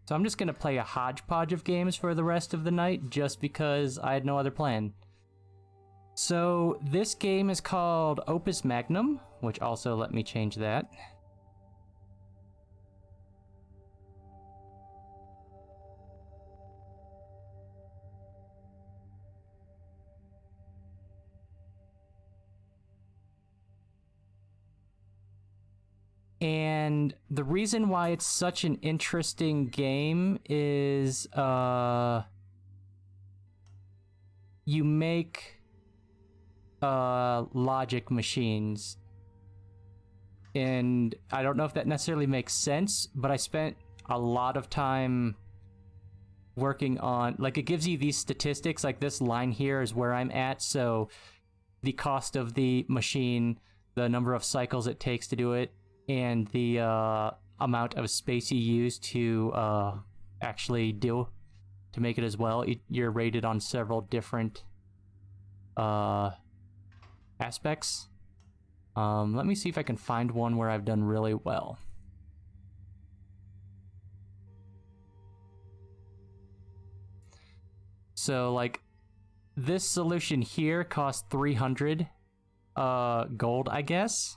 So I'm just going to play a hodgepodge of games for the rest of the night, just because I had no other plan. So this game is called Opus Magnum, which also let me change that. And the reason why it's such an interesting game is you make logic machines. And I don't know if that necessarily makes sense, but I spent a lot of time working on, like, it gives you these statistics, like this line here is where I'm at, so the cost of the machine, the number of cycles it takes to do it, and the amount of space you use to actually to make it as well. You're rated on several different aspects. Let me see if I can find one where I've done really well. So, like, this solution here cost 300 gold, I guess.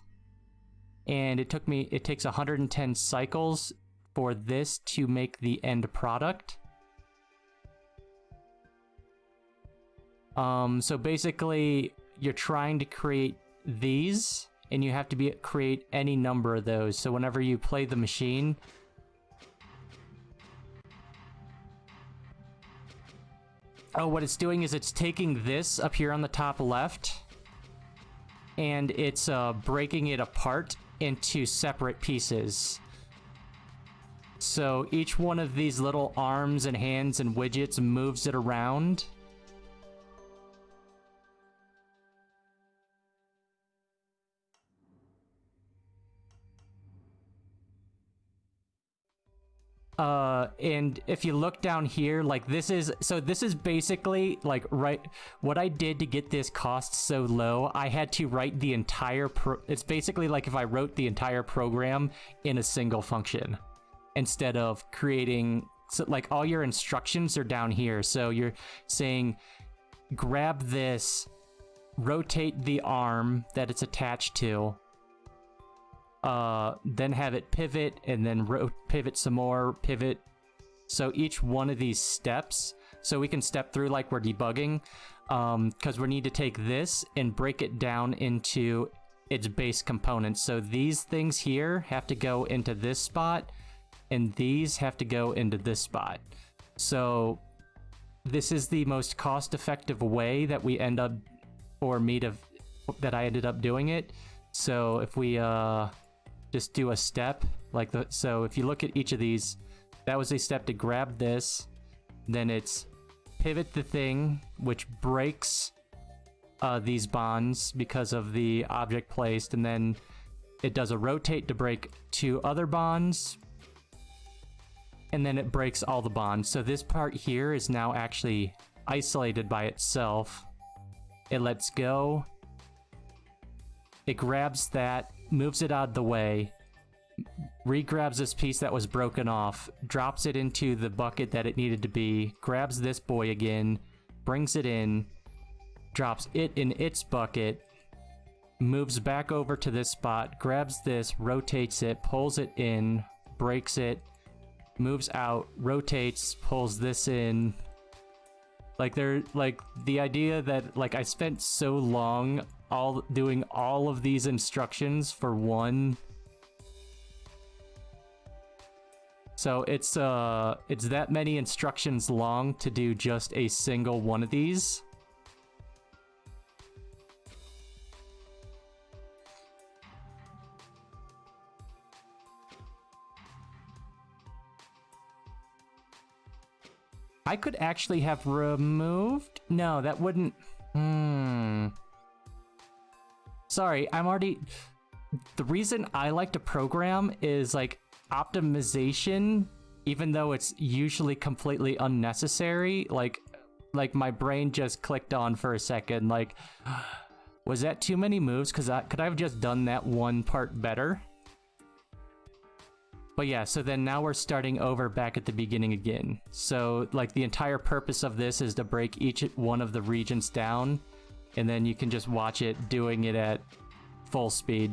And it takes 110 cycles for this to make the end product. So basically, you're trying to create these, and you have to create any number of those. So whenever you play the machine, what it's doing is it's taking this up here on the top left, and it's breaking it apart into separate pieces. So each one of these little arms and hands and widgets moves it around. And if you look down here, like this is basically like what I did to get this cost so low. I had to write the entire it's basically like if I wrote the entire program in a single function instead of creating, so like all your instructions are down here. So you're saying grab this, rotate the arm that it's attached to, then have it pivot, and then pivot some more, pivot. So each one of these steps, so we can step through like we're debugging, because we need to take this and break it down into its base components. So these things here have to go into this spot, and these have to go into this spot. So this is the most cost-effective way that we end up, that I ended up doing it. So if we just do a step like so if you look at each of these, that was a step to grab this, then it's pivot the thing, which breaks these bonds because of the object placed, and then it does a rotate to break two other bonds, and then it breaks all the bonds. So this part here is now actually isolated by itself. It lets go, it grabs that, moves it out of the way, re-grabs this piece that was broken off, drops it into the bucket that it needed to be, grabs this boy again, brings it in, drops it in its bucket, moves back over to this spot, grabs this, rotates it, pulls it in, breaks it, moves out, rotates, pulls this in. Like the idea that like I spent so long doing all of these instructions for one. So it's that many instructions long to do just a single one of these. I could actually have removed... No, that wouldn't... Sorry, I'm already... The reason I like to program is, like, optimization, even though it's usually completely unnecessary. Like my brain just clicked on for a second, like, was that too many moves? Could I have just done that one part better? But yeah, so then now we're starting over back at the beginning again. So like the entire purpose of this is to break each one of the regions down, and then you can just watch it doing it at full speed.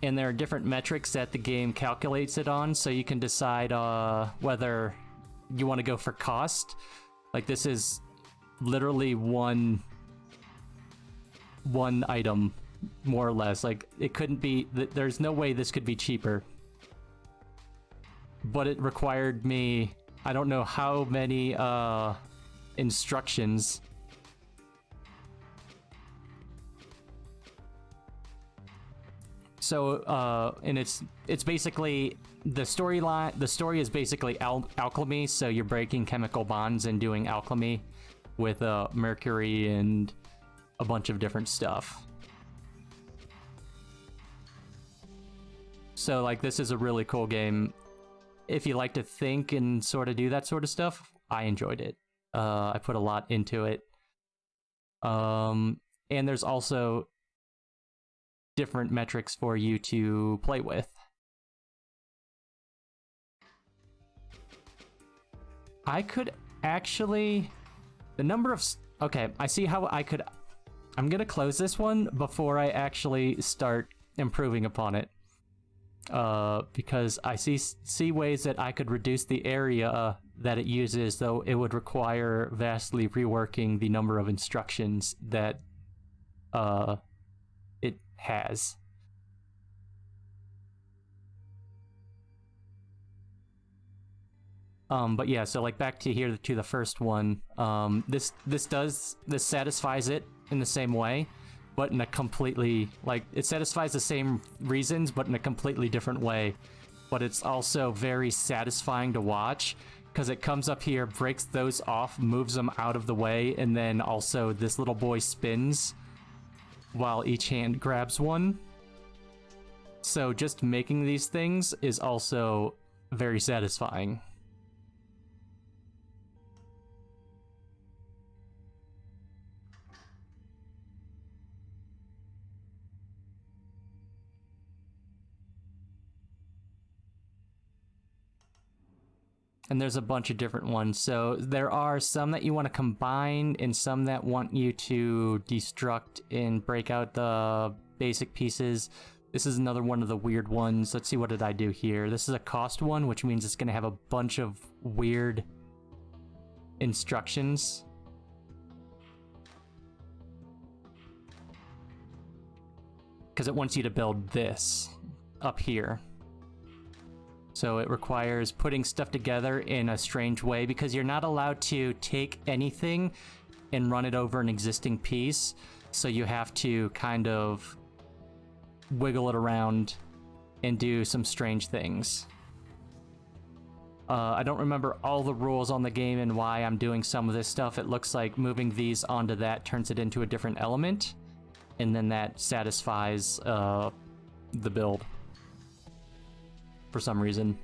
And there are different metrics that the game calculates it on, so you can decide whether you want to go for cost. Like this is literally one item, more or less. Like it couldn't be, there's no way this could be cheaper. But it required me, I don't know how many instructions. So, and it's basically the storyline. The story is basically alchemy. So you're breaking chemical bonds and doing alchemy with mercury and a bunch of different stuff. So like this is a really cool game. If you like to think and sort of do that sort of stuff, I enjoyed it. I put a lot into it. And there's also different metrics for you to play with. I could actually... The number of... Okay, I see how I could... I'm gonna close this one before I actually start improving upon it. Because I see ways that I could reduce the area that it uses, though it would require vastly reworking the number of instructions that it has. But yeah, so like back to here to the first one, this satisfies it in the same way, but in a completely, like, it satisfies the same reasons, but in a completely different way. But it's also very satisfying to watch, because it comes up here, breaks those off, moves them out of the way, and then also this little boy spins while each hand grabs one. So just making these things is also very satisfying. And there's a bunch of different ones. So there are some that you want to combine and some that want you to destruct and break out the basic pieces. This is another one of the weird ones. Let's see, what did I do here? This is a cost one, which means it's going to have a bunch of weird instructions. Because it wants you to build this up here. So it requires putting stuff together in a strange way, because you're not allowed to take anything and run it over an existing piece. So you have to kind of wiggle it around and do some strange things. I don't remember all the rules on the game and why I'm doing some of this stuff. It looks like moving these onto that turns it into a different element, and then that satisfies the build for some reason.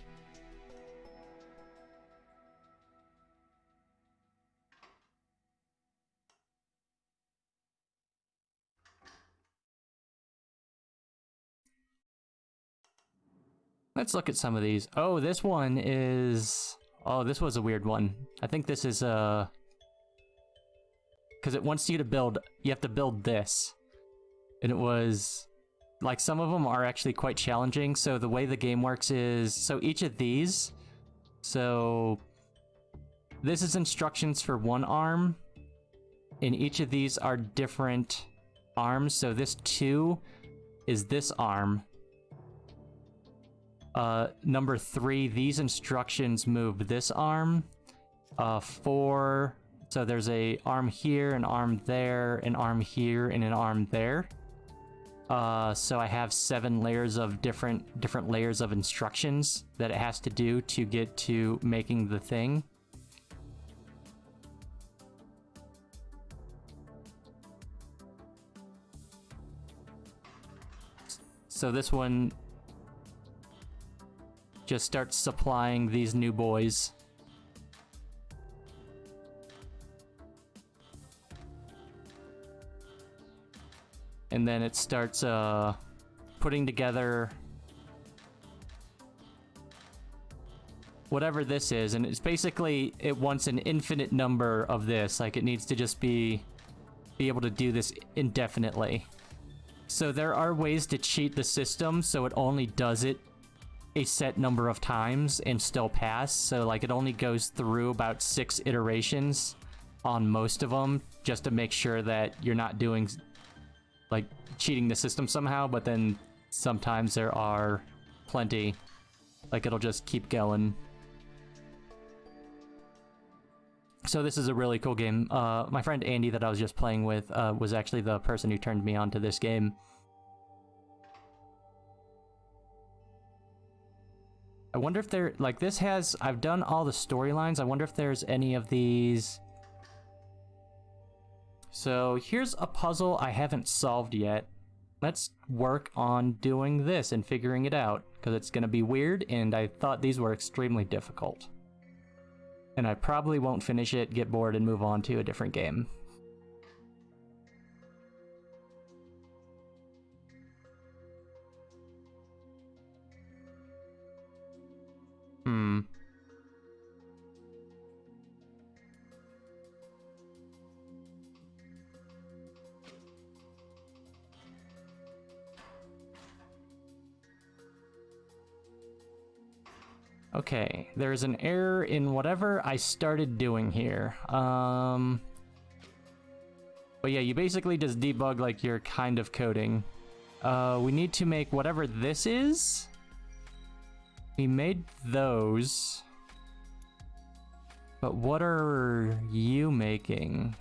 Let's look at some of these. Oh, this one is... Oh, this was a weird one. I think this is because it wants you to build... You have to build this. And it was... Like, some of them are actually quite challenging. So the way the game works is... So each of these... So... This is instructions for one arm. And each of these are different arms. So this 2 is this arm. Number 3, these instructions move this arm. 4... So there's a arm here, an arm there, an arm here, and an arm there. So I have 7 layers of different layers of instructions that it has to do to get to making the thing. So this one just starts supplying these new boys. and then it starts putting together whatever this is, and it's basically, it wants an infinite number of this. Like, it needs to just be able to do this indefinitely. So there are ways to cheat the system so it only does it a set number of times and still pass. So like, it only goes through about 6 iterations on most of them, just to make sure that you're not doing, like, cheating the system somehow. But then sometimes there are plenty, like, it'll just keep going. So this is a really cool game. My friend Andy that I was just playing with was actually the person who turned me on to this game. I wonder if there, like, this has, I've done all the storylines. I wonder if there's any of these. So here's a puzzle I haven't solved yet. Let's work on doing this and figuring it out, because it's going to be weird, and I thought these were extremely difficult. And I probably won't finish it, get bored, and move on to a different game. Okay, there's an error in whatever I started doing here. But yeah, you basically just debug like you're kind of coding. We need to make whatever this is. We made those. But what are you making?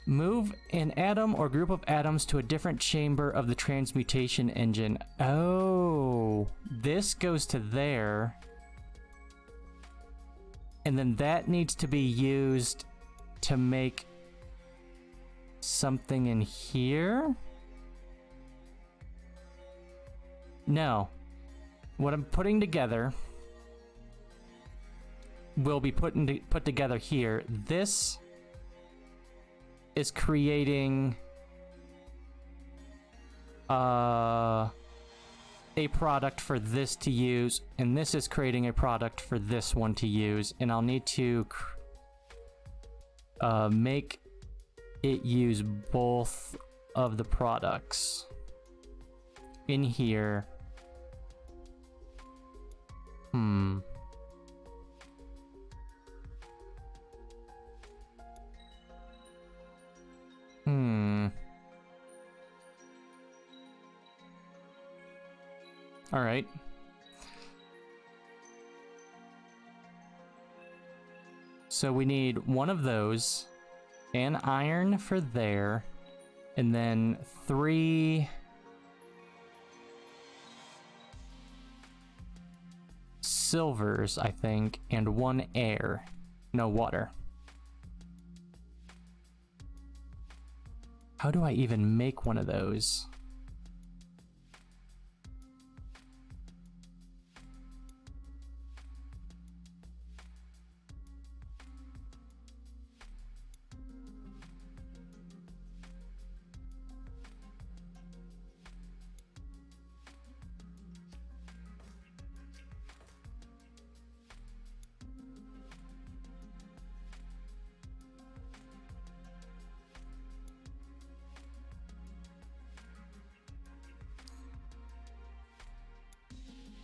Move an atom or group of atoms to a different chamber of the transmutation engine. Oh, this goes to there. And then that needs to be used to make something in here? No. What I'm putting together will be put together here. This is creating a product for this to use, and this is creating a product for this one to use, and I'll need to make it use both of the products in here. All right. So we need one of those, an iron for there, and then 3 silvers, I think, and 1 air. No, water. How do I even make one of those?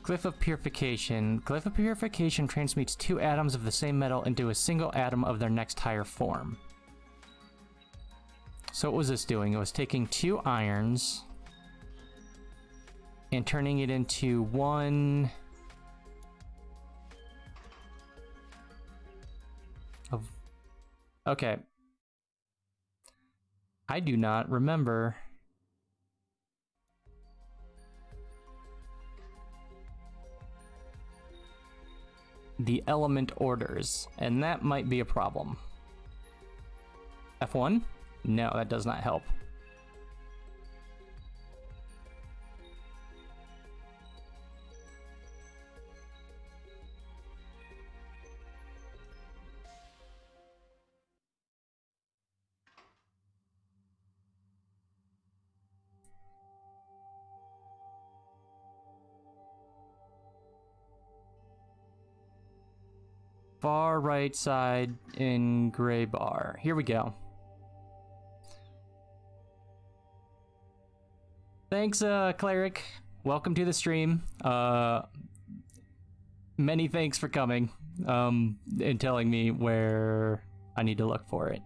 Glyph of Purification. Glyph of Purification transmutes 2 atoms of the same metal into a single atom of their next higher form. So what was this doing? It was taking 2 irons and turning it into 1 of... Okay. I do not remember. The element orders, and that might be a problem. F1? No, that does not help. far right side in gray bar. Here we go. Thanks, Cleric. Welcome to the stream. Many thanks for coming, and telling me where I need to look for it.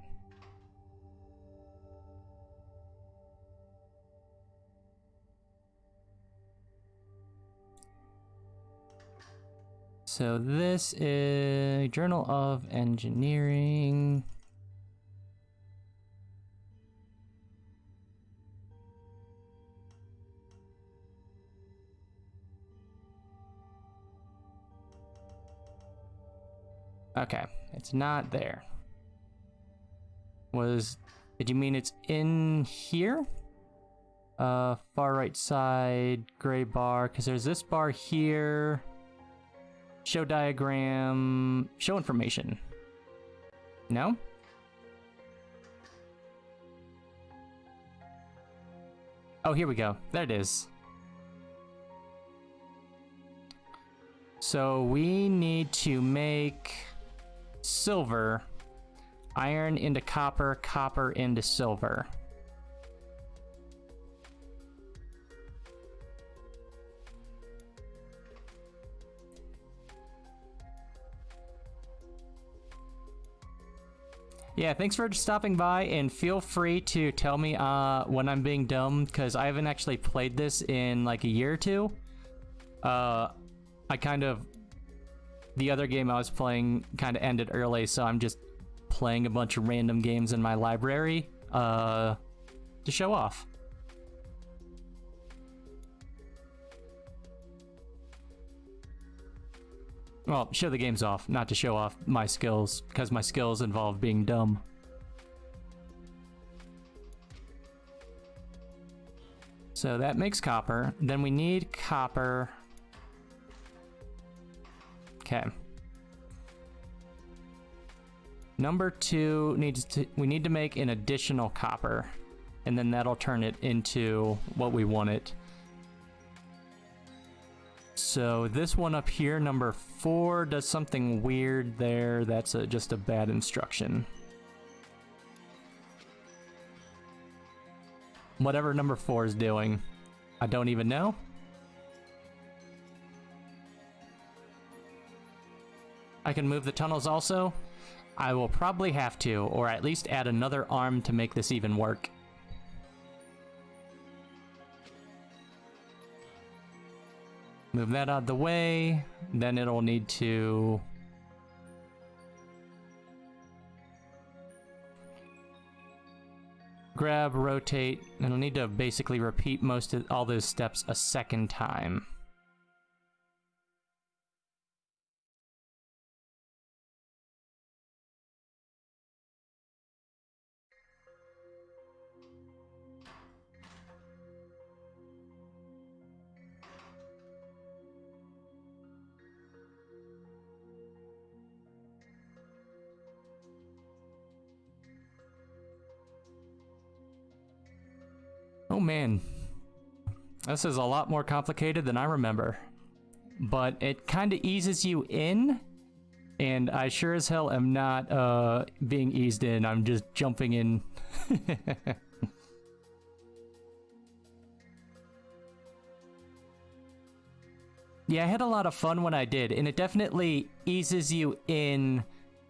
So this is Journal of Engineering. Okay, it's not there. Did you mean it's in here? Far right side, gray bar, because there's this bar here. Show diagram, show information. No? Oh, here we go. There it is. So we need to make silver, iron into copper, copper into silver. Yeah, thanks for stopping by, and feel free to tell me when I'm being dumb, because I haven't actually played this in like a year or two. The other game I was playing kind of ended early, so I'm just playing a bunch of random games in my library to show off. Well, show the games off, not to show off my skills, because my skills involve being dumb. So that makes copper. Then we need copper. Okay. Number 2 we need to make an additional copper, and then that'll turn it into what we want it. So this one up here, number 4, does something weird there. That's just a bad instruction. Whatever number 4 is doing, I don't even know. I can move the tunnels also. I will probably have to, or at least add another arm to make this even work. Move that out of the way, then it'll need to grab, rotate, and it'll need to basically repeat all those steps a second time. Oh man, this is a lot more complicated than I remember, but it kind of eases you in, and I sure as hell am not being eased in. I'm just jumping in. Yeah, I had a lot of fun when I did, and it definitely eases you in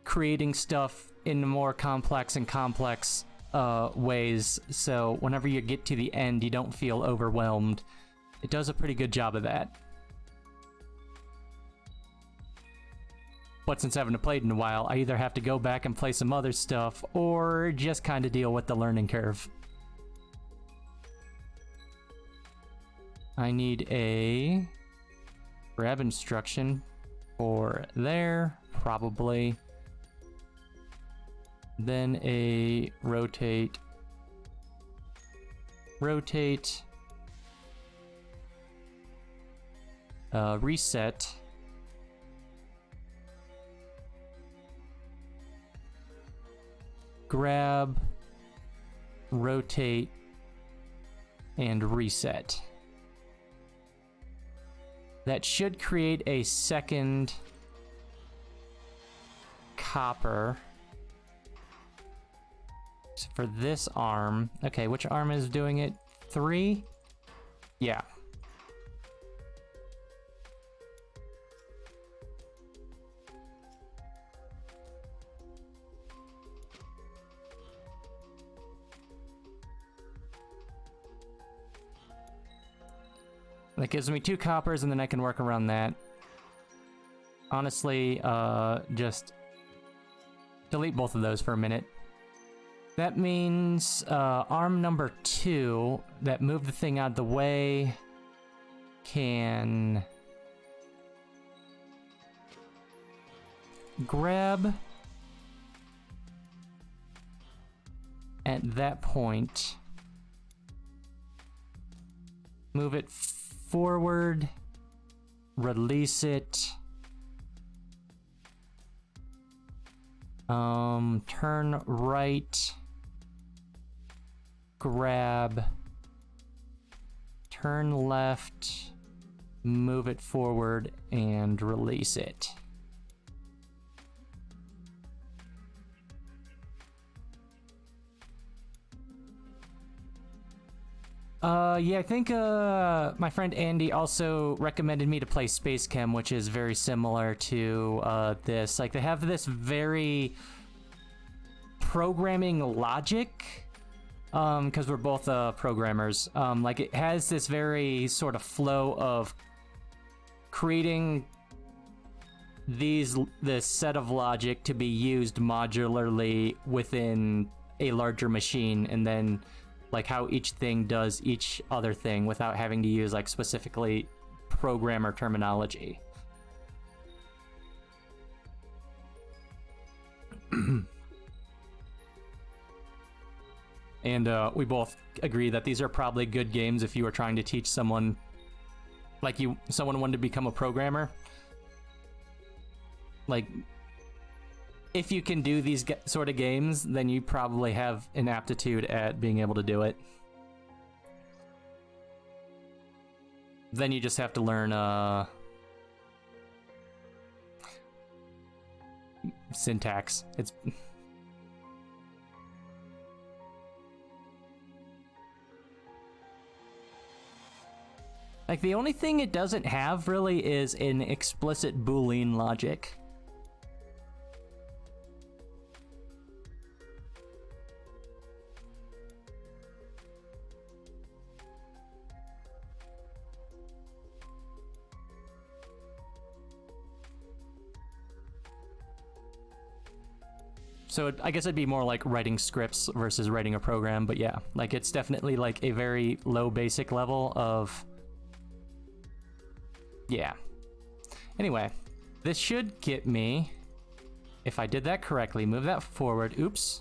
creating stuff in more complex ways, so whenever you get to the end, you don't feel overwhelmed. It does a pretty good job of that. But since I haven't played in a while, I either have to go back and play some other stuff, or just kind of deal with the learning curve. I need a grab instruction for there, probably. Then a rotate, reset, grab, rotate, and reset. That should create a second copper. So for this arm, okay, which arm is doing it? 3? Yeah. That gives me 2 coppers, and then I can work around that. Honestly, just delete both of those for a minute. That means arm number 2 that moved the thing out of the way can grab at that point, move it forward, release it, turn right, grab, turn left, move it forward, and release it. Yeah, I think, my friend Andy also recommended me to play Space Chem, which is very similar to, this. Like, they have this very programming logic, because we're both, programmers. Like, it has this very sort of flow of creating this set of logic to be used modularly within a larger machine, and then like how each thing does each other thing without having to use like specifically programmer terminology. And we both agree that these are probably good games if you were trying to teach someone, like someone wanted to become a programmer. Like, if you can do these sort of games, then you probably have an aptitude at being able to do it. Then you just have to learn syntax. It's like the only thing it doesn't have really is an explicit Boolean logic. So I guess it'd be more like writing scripts versus writing a program, but yeah, like it's definitely like a very low basic level of, yeah. Anyway, this should get me, if I did that correctly, move that forward, oops.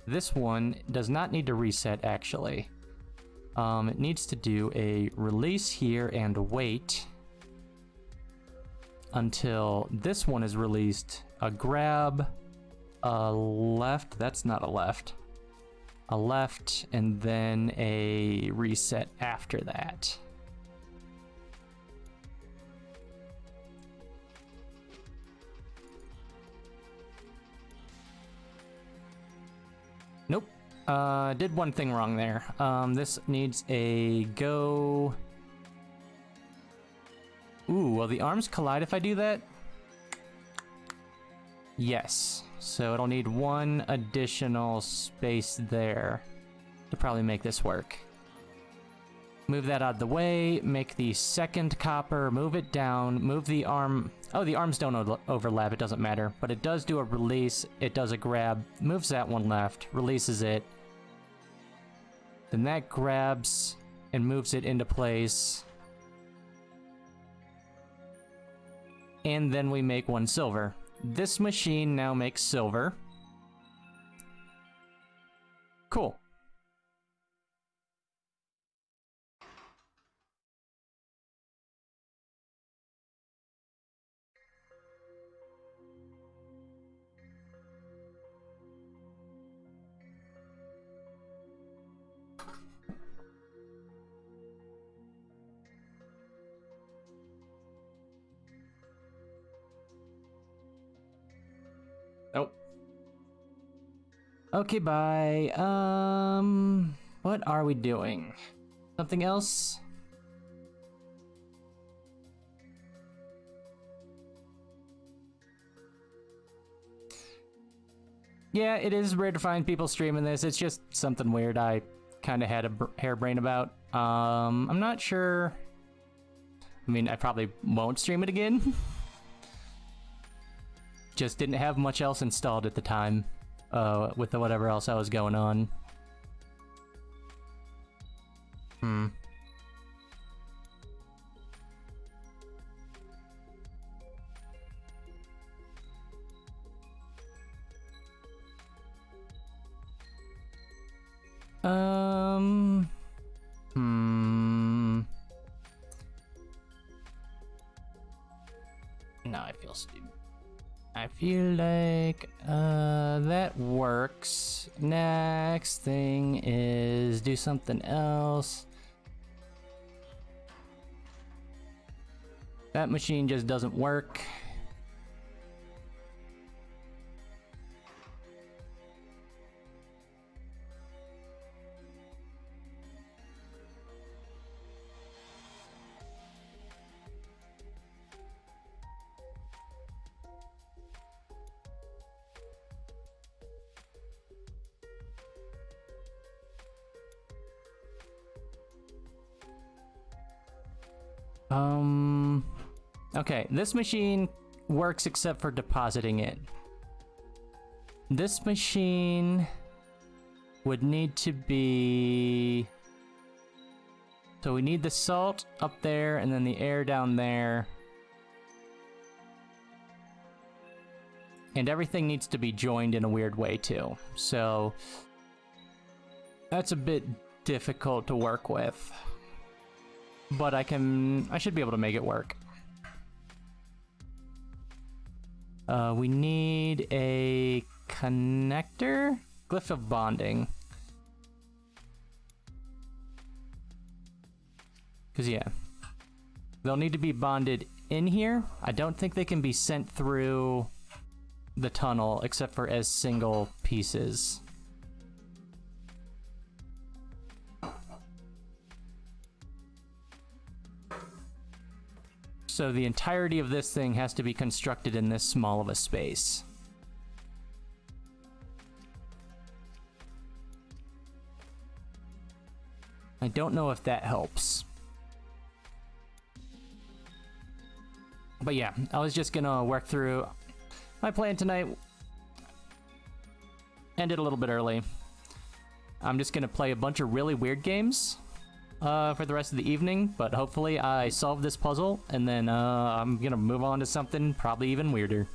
This one does not need to reset actually. It needs to do a release here and wait until this one is released, a grab, a left, that's not a left, a left, and then a reset after that. Nope, did one thing wrong there. This needs a go. Ooh, will the arms collide if I do that? Yes. So it'll need one additional space there to probably make this work. Move that out of the way, make the second copper, move it down, move the arm. Oh, the arms don't overlap, it doesn't matter. But it does do a release, it does a grab, moves that one left, releases it. Then that grabs and moves it into place. And then we make one silver. This machine now makes silver. Cool. Okay, bye. What are we doing? Something else? Yeah, it is rare to find people streaming this. It's just something weird I kind of had a harebrain about. I'm not sure. I mean, I probably won't stream it again. Just didn't have much else installed at the time, with whatever else I was going on. No, I feel stupid. I feel like, that works. Next thing is do something else. That machine just doesn't work. Okay, this machine works except for depositing it. This machine would need to be... So we need the salt up there and then the air down there. And everything needs to be joined in a weird way too. So that's a bit difficult to work with. But I should be able to make it work. We need a connector? Glyph of bonding. Because, yeah. They'll need to be bonded in here. I don't think they can be sent through the tunnel, except for as single pieces. So the entirety of this thing has to be constructed in this small of a space. I don't know if that helps. But yeah, I was just gonna work through my plan tonight. Ended a little bit early. I'm just gonna play a bunch of really weird games for the rest of the evening, but hopefully I solve this puzzle, and then I'm gonna move on to something probably even weirder.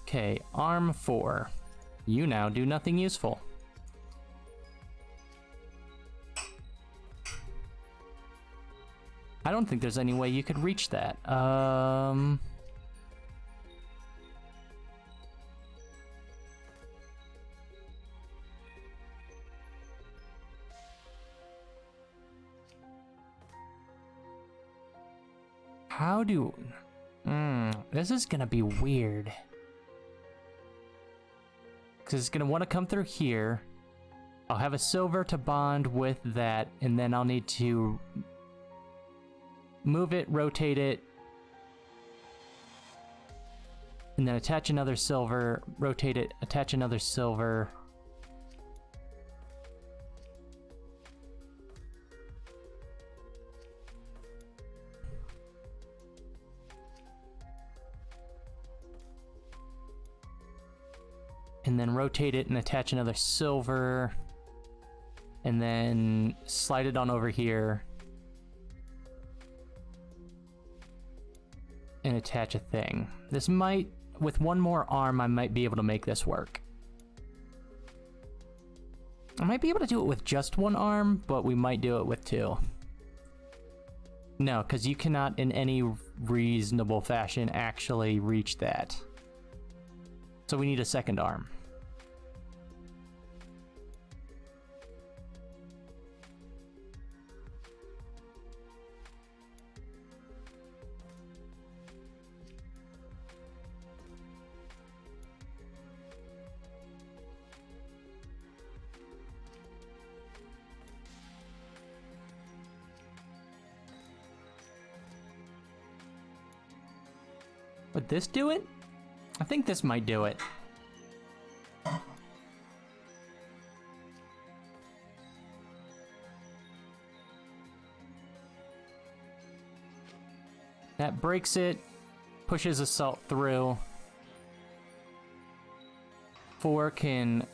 Okay, arm 4. You now do nothing useful. I don't think there's any way you could reach that. How do... this is gonna be weird. Because it's gonna want to come through here. I'll have a silver to bond with that, and then I'll need to move it, rotate it, and then attach another silver, rotate it, attach another silver. And then rotate it and attach another silver. And then slide it on over here. And attach a thing. This might, with one more arm, I might be able to make this work. I might be able to do it with just one arm, but we might do it with two. No, because you cannot in any reasonable fashion actually reach that. So we need a second arm. Would this do it? I think this might do it. That breaks it, pushes Assault through. 4 can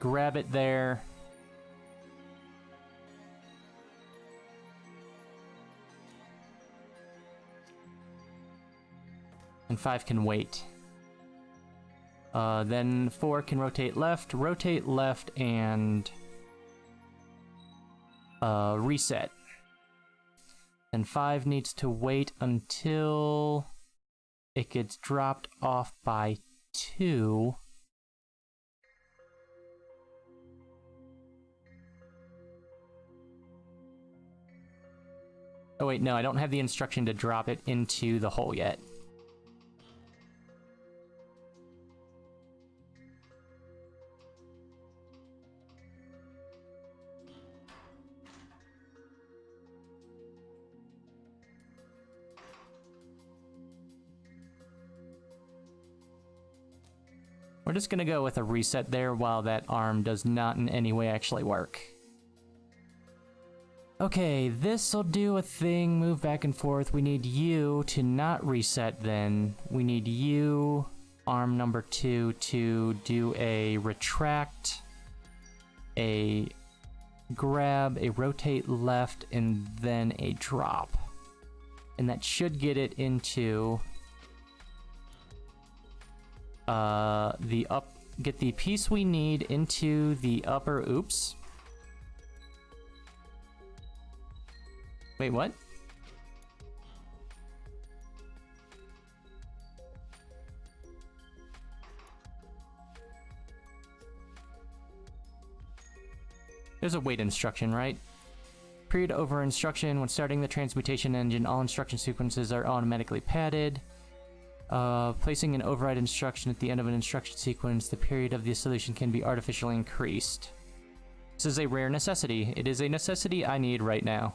grab it there. And 5 can wait. Then 4 can rotate left, and reset. And 5 needs to wait until it gets dropped off by 2. Oh wait, no, I don't have the instruction to drop it into the hole yet. We're just gonna go with a reset there while that arm does not in any way actually work. Okay, this'll do a thing, move back and forth. We need you to not reset then. We need you, arm number 2, to do a retract, a grab, a rotate left, and then a drop. And that should get it into get the piece we need into the upper, oops. Wait, what? There's a wait instruction, right? Period over instruction. When starting the transmutation engine, all instruction sequences are automatically padded. Placing an override instruction at the end of an instruction sequence, the period of the solution can be artificially increased. This is a rare necessity. It is a necessity I need right now.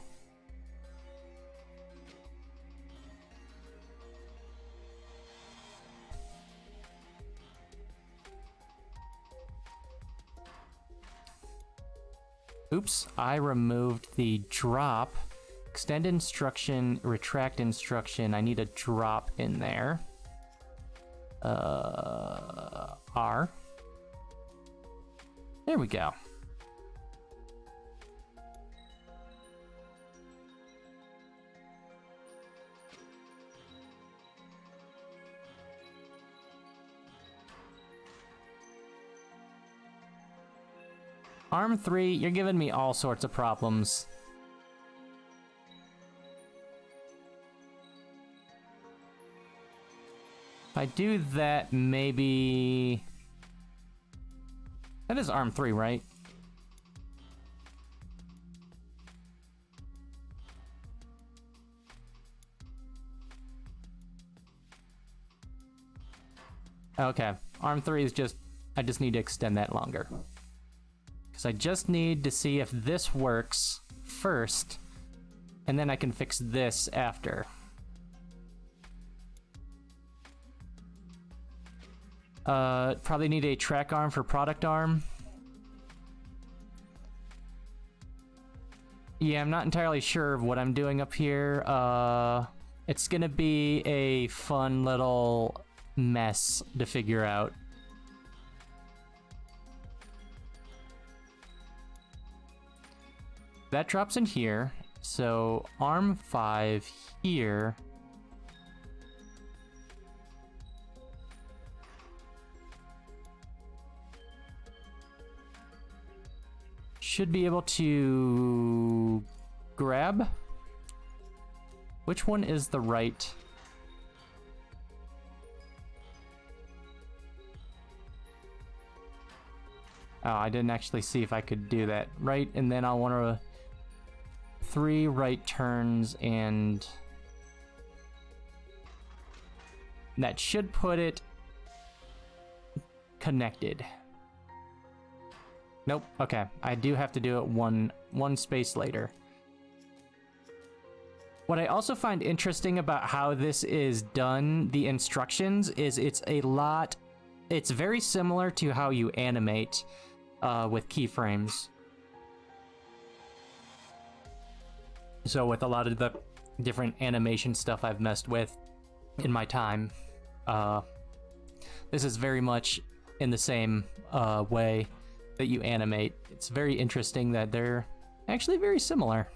Oops, I removed the drop. Extend instruction, retract instruction. I need a drop in there. R. There we go. Arm 3, you're giving me all sorts of problems. If I do that, maybe... That is arm 3, right? Okay, arm 3 is just... I just need to extend that longer. Because I just need to see if this works first, and then I can fix this after. Probably need a track arm for product arm. Yeah, I'm not entirely sure of what I'm doing up here. It's gonna be a fun little mess to figure out. That drops in here, so arm 5 here. Should be able to grab. Which one is the right? Oh, I didn't actually see if I could do that. Right, and then I'll want to 3 right turns, and that should put it connected. Nope, okay. I do have to do it one space later. What I also find interesting about how this is done, the instructions, is it's very similar to how you animate with keyframes. So with a lot of the different animation stuff I've messed with in my time, this is very much in the same way that you animate. It's very interesting that they're actually very similar.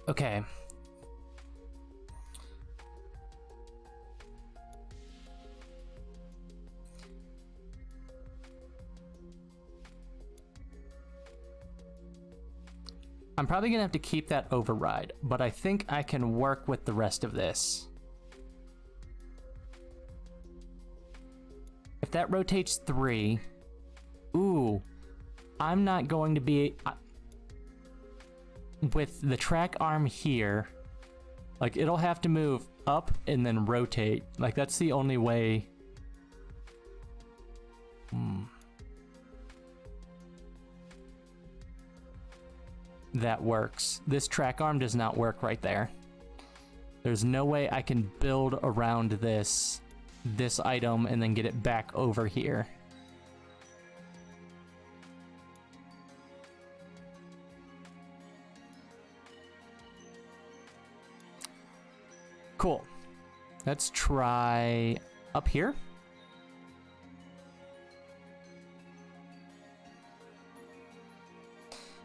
Okay. I'm probably gonna have to keep that override, but I think I can work with the rest of this. If that rotates 3, ooh, I'm not going to be... with the track arm here, like, it'll have to move up and then rotate. Like, that's the only way. That works. This track arm does not work right there. There's no way I can build around this item and then get it back over here. Cool. Let's try up here.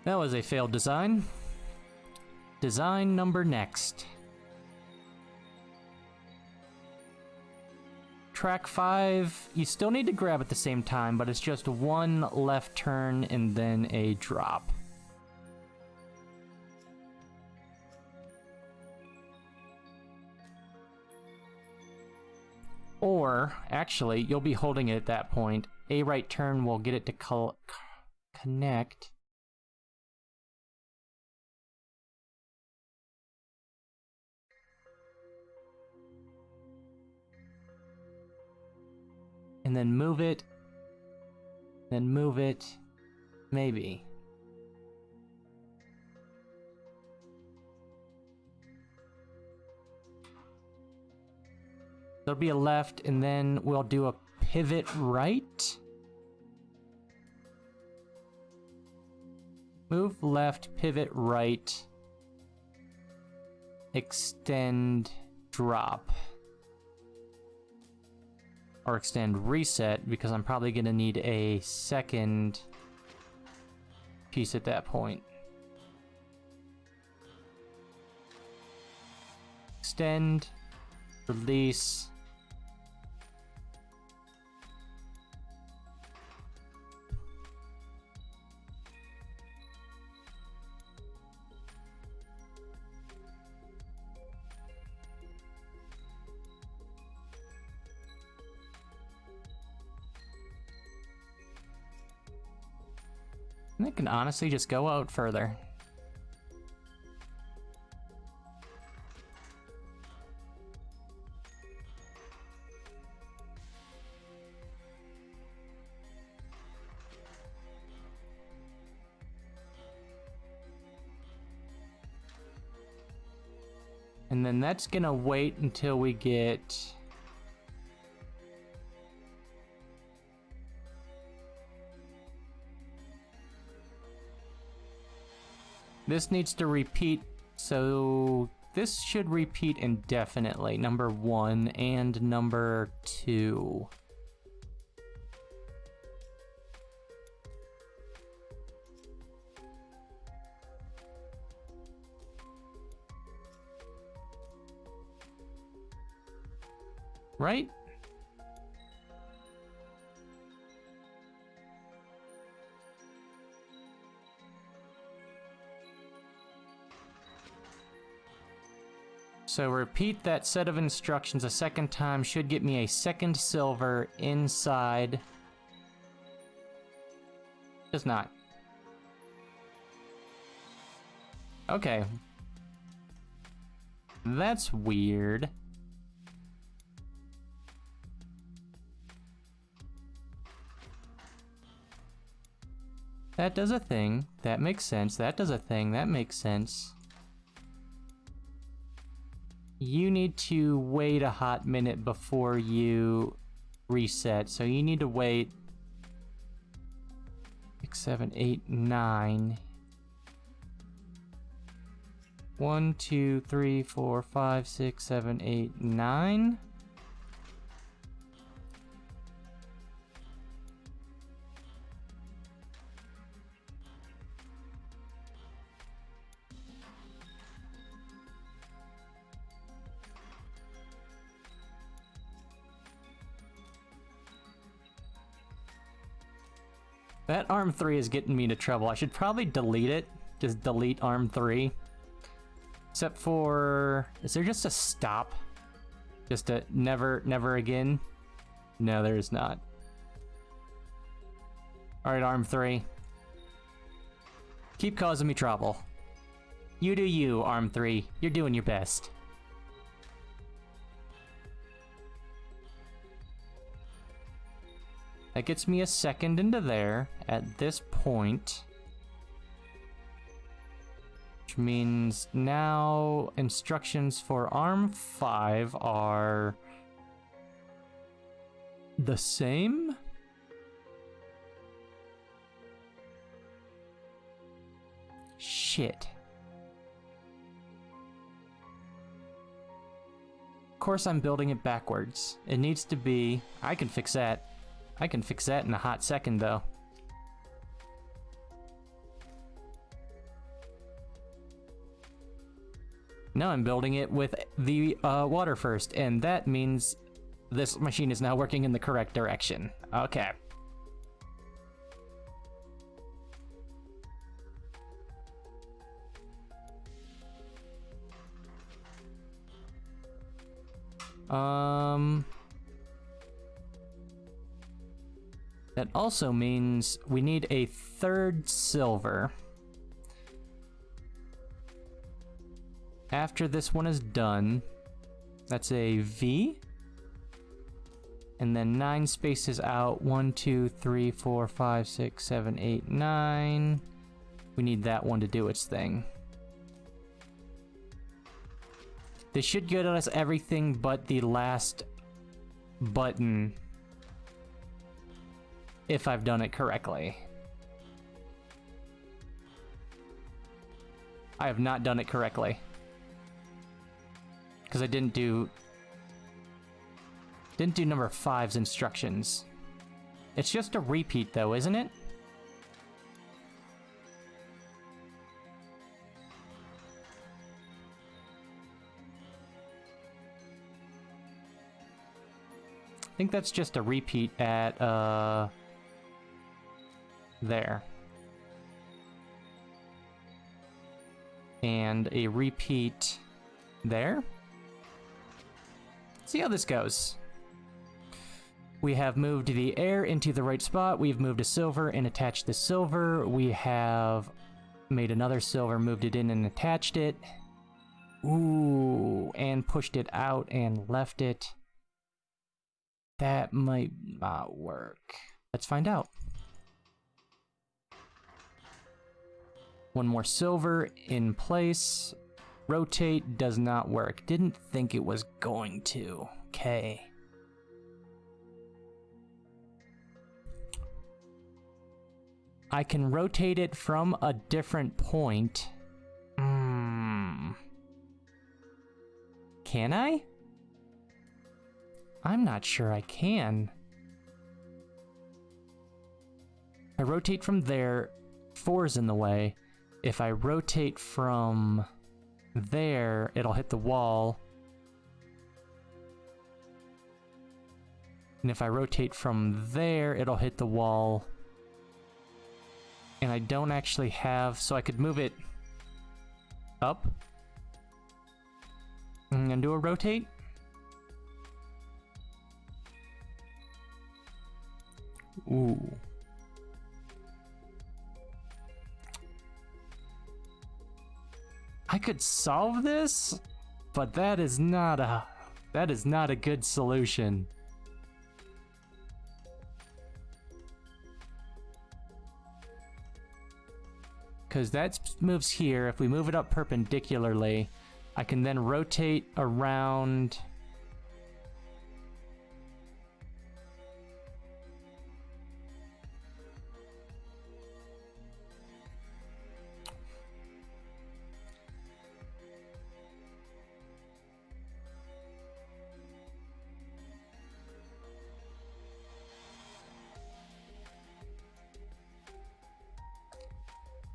That was a failed design. Design number next. Track 5, you still need to grab at the same time, but it's just one left turn and then a drop. Or, actually, you'll be holding it at that point. A right turn will get it to connect. And then move it. Then move it. Maybe. There'll be a left, and then we'll do a pivot right. Move left, pivot right. Extend, drop. Or extend, reset, because I'm probably going to need a second piece at that point. Extend, release. And it can honestly just go out further. And then that's gonna wait until we get... This needs to repeat, so this should repeat indefinitely, number 1 and number 2. Right? So repeat that set of instructions a second time should get me a second silver inside. Does not. Okay. That's weird. That does a thing. That makes sense. That does a thing. That makes sense. You need to wait a hot minute before you reset. So you need to wait 6, 7, 8, 9. 1, 2, 3, 4, 5, 6, 7, 8, 9. That arm 3 is getting me into trouble. I should probably delete it. Just delete arm 3. Except for... Is there just a stop? Just a never again? No, there is not. Alright, arm 3. Keep causing me trouble. You do you, arm 3. You're doing your best. That gets me a second into there at this point. Which means now instructions for arm 5 are the same? Shit. Of course I'm building it backwards. It needs to be... I can fix that. I can fix that in a hot second, though. Now I'm building it with the water first, and that means this machine is now working in the correct direction. Okay. That also means we need a third silver. After this one is done, that's a V. And then 9 spaces out. 1, 2, 3, 4, 5, 6, 7, 8, 9. We need that one to do its thing. This should get us everything but the last button, if I've done it correctly. I have not done it correctly. Because I didn't do number 5's instructions. It's just a repeat though, isn't it? I think that's just a repeat at, there. And a repeat there. See how this goes. We have moved the air into the right spot. We've moved a silver and attached the silver. We have made another silver, moved it in and attached it. Ooh, and pushed it out and left it. That might not work. Let's find out. One more silver in place. Rotate does not work. Didn't think it was going to. Okay. I can rotate it from a different point. Can I? I'm not sure I can. I rotate from there, 4's in the way. If I rotate from there, it'll hit the wall. And if I rotate from there, it'll hit the wall. And I don't actually have, so I could move it up and do a rotate. Ooh. I could solve this, but that is not a good solution. Because that moves here. If we move it up perpendicularly, I can then rotate around.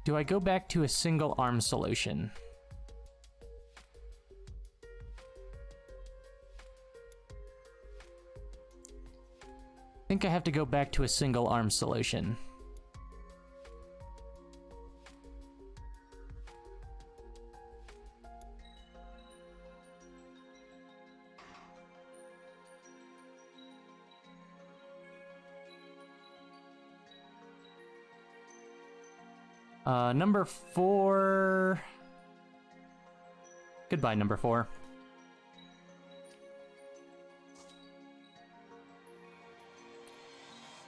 Do I go back to a single arm solution? I think I have to go back to a single arm solution. Number 4. Goodbye, number 4.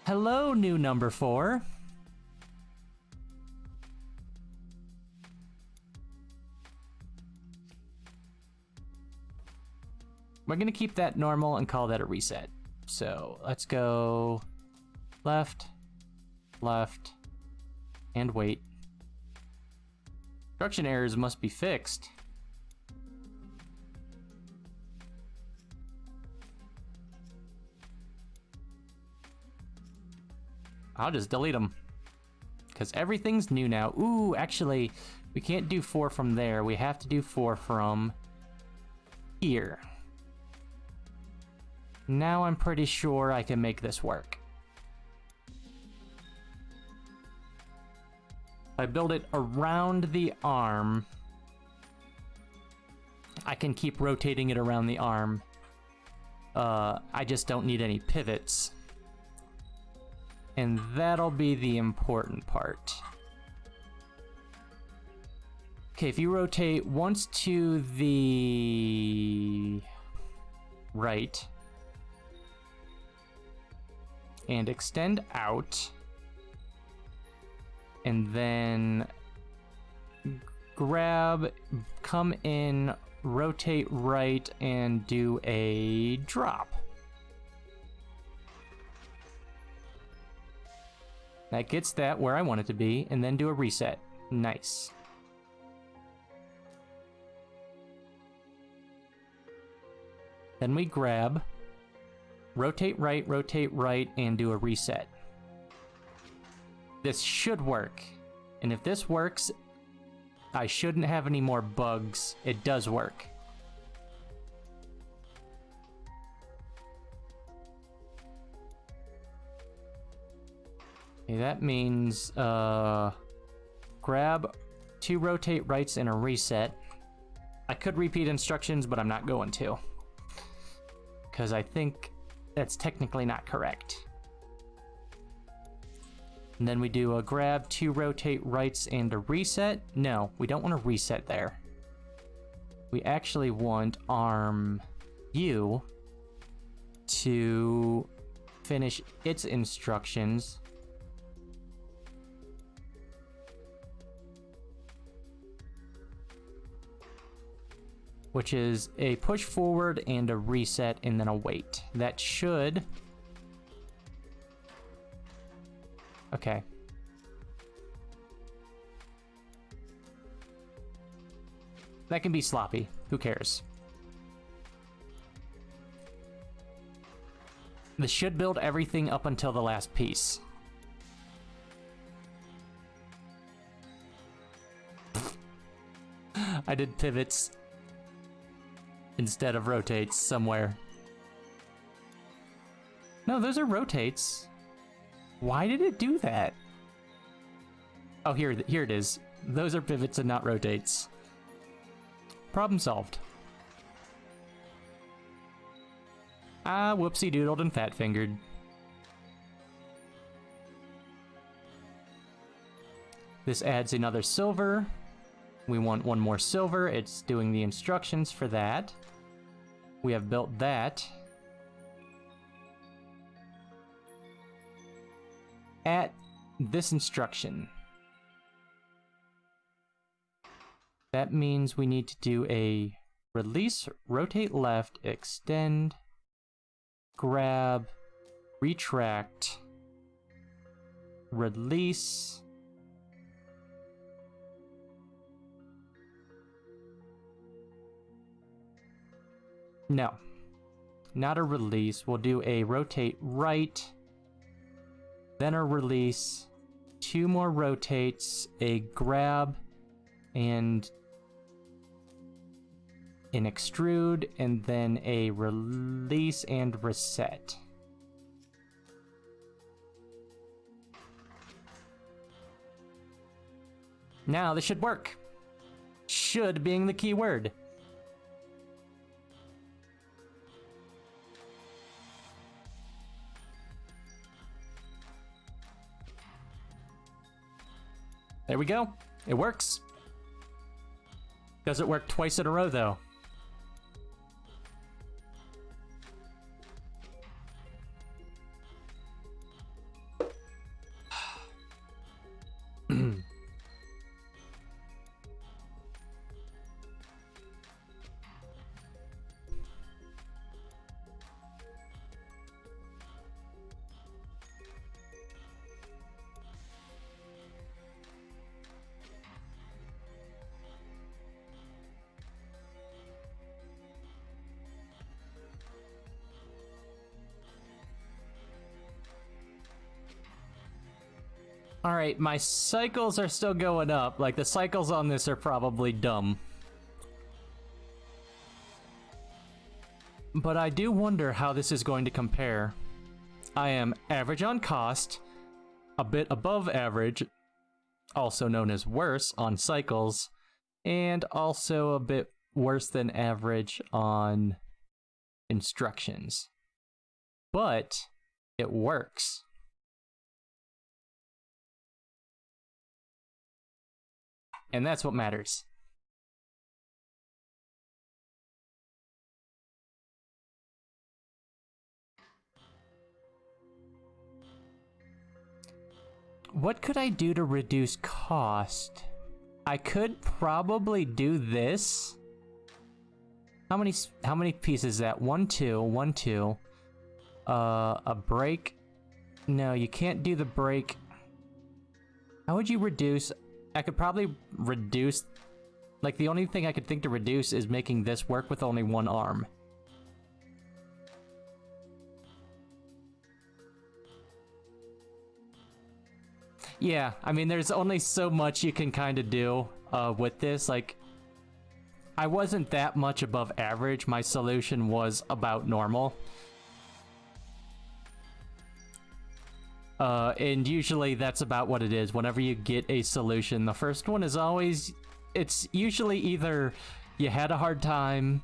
Hello, new number 4. We're gonna keep that normal and call that a reset. So let's go left, left, and wait. Construction errors must be fixed. I'll just delete them. Because everything's new now. Ooh, actually, we can't do 4 from there. We have to do 4 from here. Now I'm pretty sure I can make this work. I build it around the arm. I can keep rotating it around the arm. I just don't need any pivots. And that'll be the important part. Okay, if you rotate once to the right and extend out, and then grab, come in, rotate right, and do a drop. That gets that where I want it to be, and then do a reset. Nice. Then we grab, rotate right, and do a reset. This should work. And if this works, I shouldn't have any more bugs. It does work. Okay, that means grab 2 rotate rights and a reset. I could repeat instructions, but I'm not going to. Because I think that's technically not correct. And then we do a grab, 2 rotate rights, and a reset. No, we don't want to reset there. We actually want arm U to finish its instructions. Which is a push forward and a reset and then a wait. That should... Okay. That can be sloppy. Who cares? This should build everything up until the last piece. I did pivots instead of rotates somewhere. No, those are rotates. Why did it do that? Oh, here it is. Those are pivots and not rotates. Problem solved. Ah, whoopsie doodled and fat fingered. This adds another silver. We want 1 more silver. It's doing the instructions for that. We have built that. At this instruction. That means we need to do a Release, rotate left, extend, grab, retract, release. No, not a release. We'll do a rotate right, then a release, 2 more rotates, a grab, and an extrude, and then a release and reset. Now this should work. Should being the key word. There we go. It works. Does it work twice in a row, though? Alright, my cycles are still going up. Like, the cycles on this are probably dumb. But I do wonder how this is going to compare. I am average on cost, a bit above average, also known as worse, on cycles, and also a bit worse than average on instructions. But it works. And that's what matters. What could I do to reduce cost? I could probably do this. How many pieces is that? 1, 2, 1, 2. A break. No, you can't do the break. How would you reduce? I could probably reduce, like, the only thing I could think to reduce is making this work with only 1 arm. Yeah, I mean, there's only so much you can kind of do with this. Like, I wasn't that much above average. My solution was about normal. And usually that's about what it is. Whenever you get a solution, the first one is always, it's usually either you had a hard time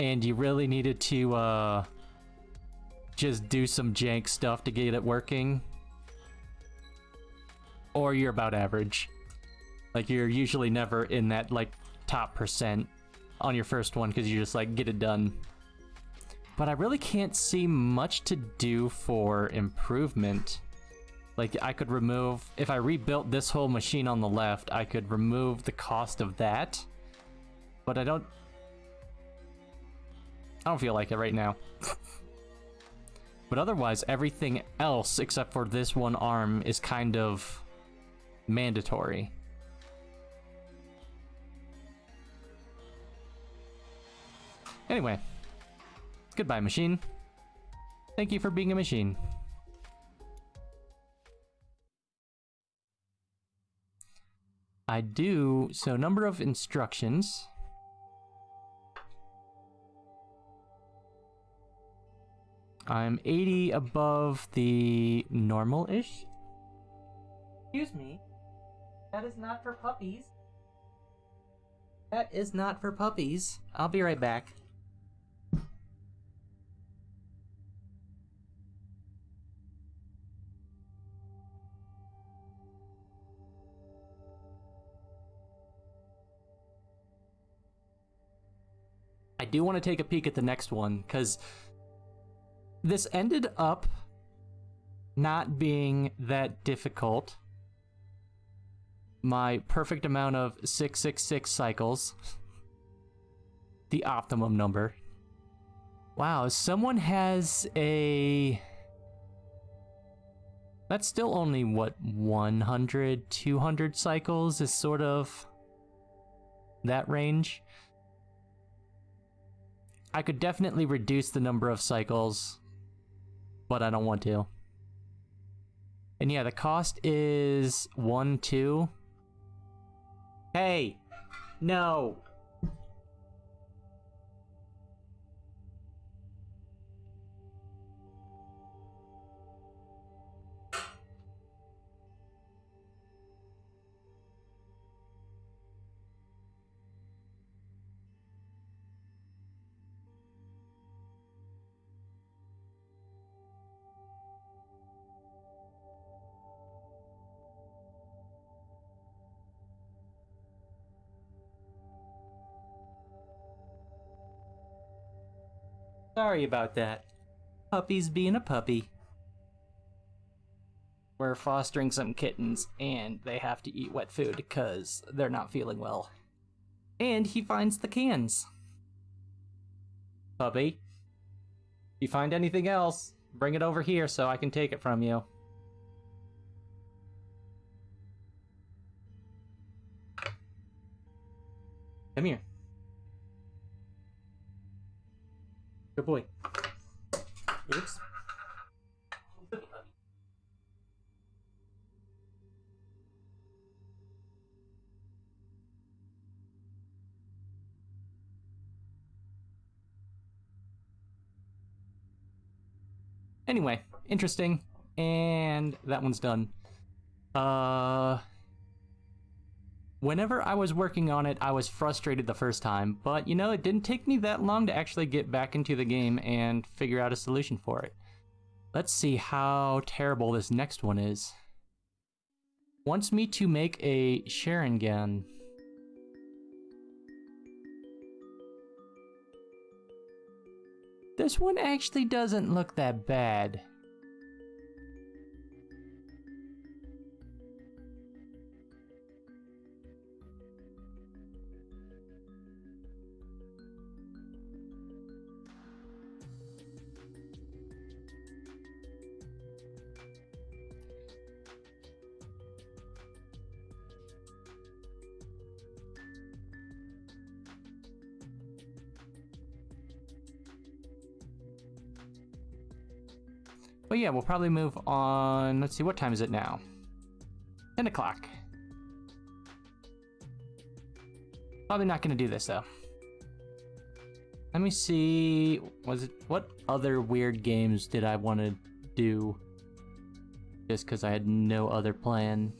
and you really needed to just do some jank stuff to get it working, or you're about average. Like, you're usually never in that, like, top % on your first one because you just, like, get it done. But I really can't see much to do for improvement. Like, I could remove, if I rebuilt this whole machine on the left, I could remove the cost of that. But I don't feel like it right now. But otherwise, everything else except for this 1 arm is kind of mandatory. Anyway, goodbye, machine. Thank you for being a machine. I do, so number of instructions. I'm 80 above the normal-ish. Excuse me. That is not for puppies. That is not for puppies. I'll be right back. I do want to take a peek at the next one, because this ended up not being that difficult. My perfect amount of 666 cycles. the optimum number. Wow, someone has a... That's still only, what, 100, 200 cycles is sort of that range. I could definitely reduce the number of cycles, but I don't want to. And yeah, the cost is 1, 2. Hey! No! Sorry about that. Puppy's being a puppy. We're fostering some kittens, and they have to eat wet food because they're not feeling well. And he finds the cans. Puppy, if you find anything else, bring it over here so I can take it from you. Come here. Good boy. Oops. Anyway, interesting. And that one's done. Whenever I was working on it, I was frustrated the first time, but you know, it didn't take me that long to actually get back into the game and figure out a solution for it. Let's see how terrible this next one is. Wants me to make a Sharon gun. This one actually doesn't look that bad. But yeah, we'll probably move on. Let's see, what time is it now? 10 o'clock. Probably not gonna do this though. Let me see, what other weird games did I want to do? Just because I had no other plan.